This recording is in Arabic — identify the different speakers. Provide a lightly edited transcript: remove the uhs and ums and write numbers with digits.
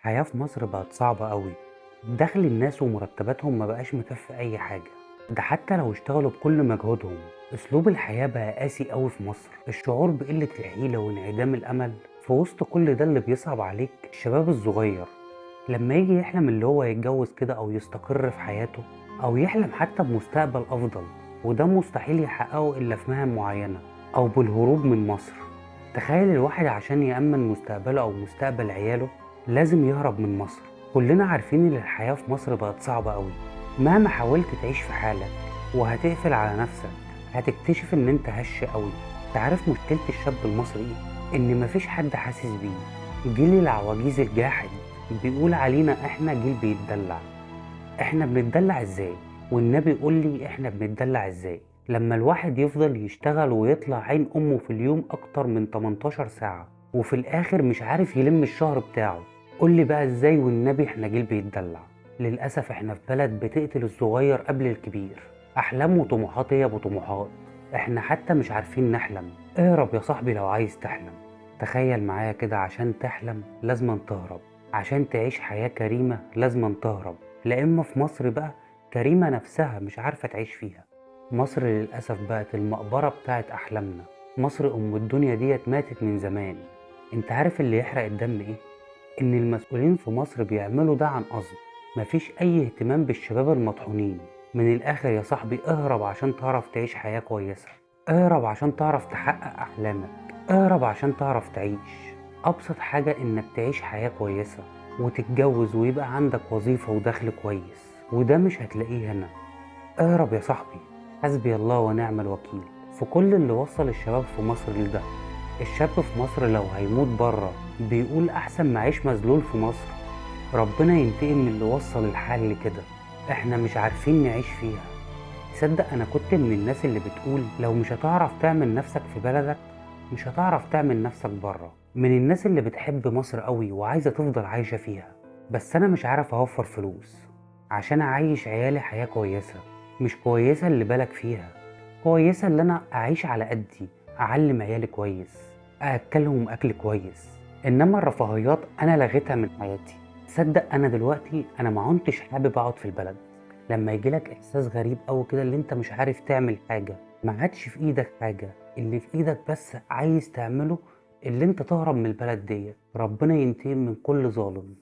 Speaker 1: الحياة في مصر بقت صعبة قوي. دخل الناس ومرتباتهم ما بقاش مكفي أي حاجة. ده حتى لو اشتغلوا بكل مجهودهم، أسلوب الحياة بقى قاسي قوي في مصر. الشعور بقلة الحيلة وانعدام الأمل في وسط كل ده اللي بيصعب عليك الشباب الصغير لما يجي يحلم اللي هو يتجوز كده أو يستقر في حياته، أو يحلم حتى بمستقبل أفضل، وده مستحيل يحققه إلا في مهن معينة أو بالهروب من مصر. تخيل الواحد عشان يأمن مستقبله أو مستقبل عياله لازم يهرب من مصر. كلنا عارفين إن الحياة في مصر بقت صعبة أوي. مهما حاولت تعيش في حالك وهتقفل على نفسك، هتكتشف إن أنت هش أوي. تعرف مشكلة الشاب المصري إيه؟ إن مفيش حد حاسس بيه. جيل العواجيز الجاحد بيقول علينا إحنا جيل بيتدلع. إحنا بنتدلع إزاي؟ والنبي قول لي إحنا بنتدلع إزاي؟ لما الواحد يفضل يشتغل ويطلع عين أمه في اليوم أكتر من 18 ساعة وفي الآخر مش عارف يلم الشهر بتاعه. قول لي بقى إزاي والنبي إحنا جيل بيتدلع؟ للأسف إحنا في بلد بتقتل الصغير قبل الكبير. أحلام وطموحات هي بطموحات. إحنا حتى مش عارفين نحلم. اهرب يا صاحبي لو عايز تحلم. تخيل معايا كده، عشان تحلم لازم تهرب. عشان تعيش حياة كريمة لازم تهرب. لا إما في مصر بقى كريمة نفسها مش عارفة تعيش فيها. مصر للأسف بقت المقبرة بتاعت أحلامنا. مصر أم الدنيا ديت ماتت من زمان. انت عارف اللي يحرق الدم ايه؟ إن المسؤولين في مصر بيعملوا ده عن قصد. مفيش أي اهتمام بالشباب المطحونين. من الآخر يا صاحبي، اهرب عشان تعرف تعيش حياة كويسة. اهرب عشان تعرف تحقق أحلامك. اهرب عشان تعرف تعيش. أبسط حاجة إنك تعيش حياة كويسة وتتجوز ويبقى عندك وظيفة ودخل كويس، وده مش هتلاقيه هنا. اهرب يا صاحبي. حسبي الله ونعم الوكيل في كل اللي وصل الشباب في مصر لده. الشاب في مصر لو هيموت بره بيقول أحسن ما أعيش مذلول في مصر. ربنا ينتقم من اللي وصل الحال لكده. احنا مش عارفين نعيش فيها. تصدق أنا كنت من الناس اللي بتقول لو مش هتعرف تعمل نفسك في بلدك مش هتعرف تعمل نفسك بره. من الناس اللي بتحب مصر قوي وعايزة تفضل عايشة فيها. بس أنا مش عارف أوفر فلوس عشان أعيش عيالي حياة كويسة. مش كويسة اللي بالك فيها، كويسة اللي أنا أعيش على قدي، أعلم عيالي كويس، أأكلهم أكل كويس. إنما الرفاهيات أنا لغيتها من حياتي. تصدق أنا دلوقتي أنا ما عدتش حابب أقعد في البلد. لما يجيلك إحساس غريب أوي كده اللي أنت مش عارف تعمل حاجة، ما عادش في إيدك حاجة، اللي في إيدك بس عايز تعمله اللي أنت تهرب من البلد ديت. ربنا ينتقم من كل ظالم.